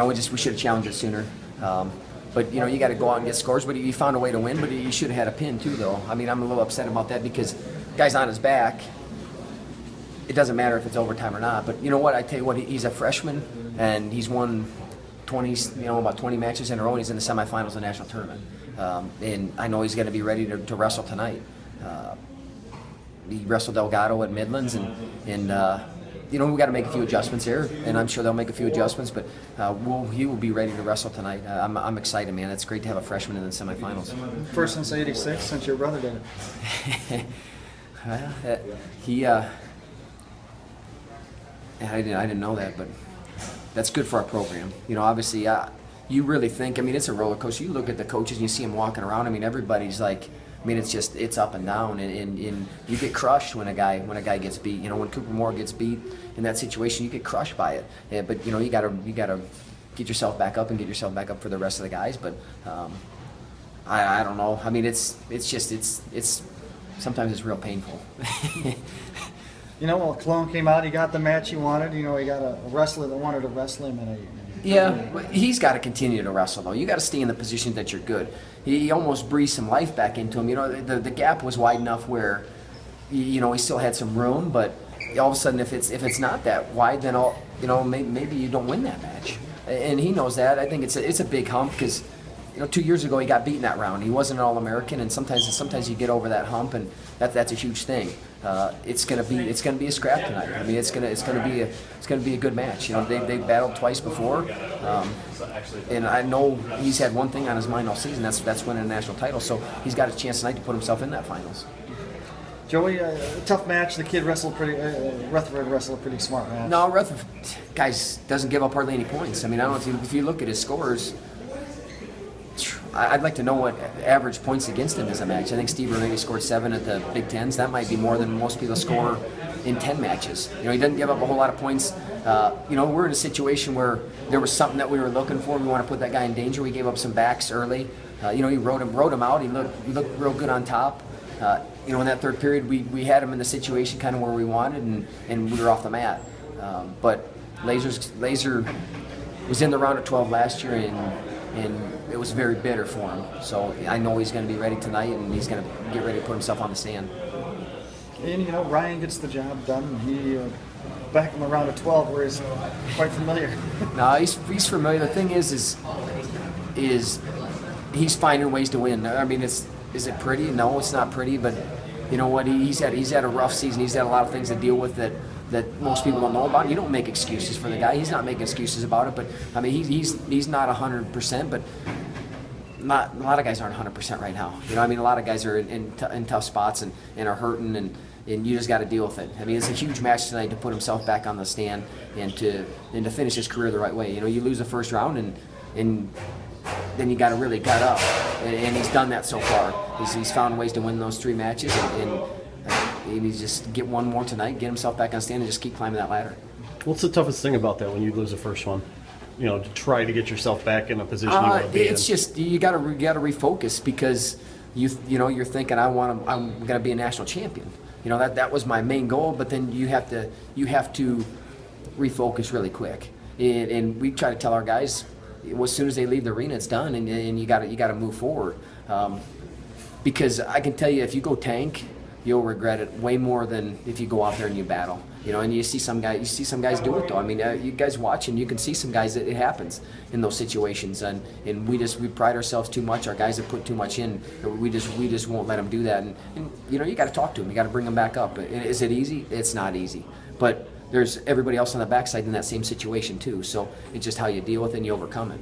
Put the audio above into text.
we should have challenged it sooner. But you got to go out and get scores. But you found a way to win. But you should have had a pin too, though. I mean, I'm a little upset about that because guy's on his back. It doesn't matter if it's overtime or not. But you know what? I tell you what, he's a freshman and he's won about 20 matches in a row. And he's in the semifinals of the national tournament. And I know he's going to be ready to wrestle tonight. He wrestled Delgado at Midlands, and we got to make a few adjustments here, and I'm sure they'll make a few adjustments, but he will be ready to wrestle tonight. I'm excited, man. It's great to have a freshman in the semifinals. First since '86, since your brother did it. Well, I didn't know that, but that's good for our program. Obviously, you really think, it's a roller coaster. You look at the coaches and you see them walking around. Everybody's like, it's up and down, and you get crushed when a guy gets beat. When Cooper Moore gets beat in that situation, you get crushed by it. Yeah, but you gotta get yourself back up and get yourself back up for the rest of the guys. But I don't know. It's sometimes it's real painful. Well, Cologne came out. He got the match he wanted. He got a wrestler that wanted to wrestle him, Yeah, he's got to continue to wrestle, though. You got to stay in the position that you're good. He almost breathed some life back into him. The gap was wide enough where, he still had some room, but all of a sudden, if it's not that wide, then maybe you don't win that match. And he knows that. I think it's a big hump because, 2 years ago he got beaten that round. He wasn't an All-American, and sometimes you get over that hump, and that's a huge thing. It's gonna be a scrap tonight. It's gonna be a good match. They battled twice before, and I know he's had one thing on his mind all season. That's winning a national title. So he's got a chance tonight to put himself in that finals. Joey, tough match. The kid Rutherford wrestled a pretty smart match. No, Rutherford, guys, doesn't give up hardly any points. I don't know if you look at his scores. I'd like to know what average points against him is a match. I think Steve Renegade scored 7 at the Big Tens. That might be more than most people score in 10 matches. He doesn't give up a whole lot of points. We're in a situation where there was something that we were looking for. We want to put that guy in danger. We gave up some backs early. He rode him out. He looked real good on top. In that third period, we had him in the situation kind of where we wanted, and we were off the mat. But Laser was in the round of 12 last year, and it was very bitter for him. So I know he's going to be ready tonight, and he's going to get ready to put himself on the stand. And Ryan gets the job done. He back in the round of 12, where he's quite familiar. No, he's familiar. The thing is he's finding ways to win. Is it pretty? No, it's not pretty. But you know what? He's had a rough season. He's had a lot of things to deal with that most people don't know about. You don't make excuses for the guy. He's not making excuses about it. But he's not 100%. But a lot of guys aren't 100% right now. A lot of guys are in tough spots and are hurting, and you just got to deal with it. It's a huge match tonight to put himself back on the stand and to finish his career the right way. You lose the first round and then you got to really gut up, and he's done that so far. He's found ways to win those 3 matches, and he's just get one more tonight, get himself back on stand, and just keep climbing that ladder. What's the toughest thing about that when you lose the first one? To try to get yourself back in a position you want to be in. It's just you got to refocus because you're thinking I'm going to be a national champion. That was my main goal, but then you have to refocus really quick, and we try to tell our guys, as soon as they leave the arena, it's done, and you got to move forward. Because I can tell you, if you go tank, you'll regret it way more than if you go out there and you battle. And you see some guys do it though. You guys watching, you can see some guys that it happens in those situations, and we pride ourselves too much. Our guys have put too much in. We just won't let them do that. And you got to talk to them. You got to bring them back up. Is it easy? It's not easy, but there's everybody else on the backside in that same situation too. So it's just how you deal with it and you overcome it.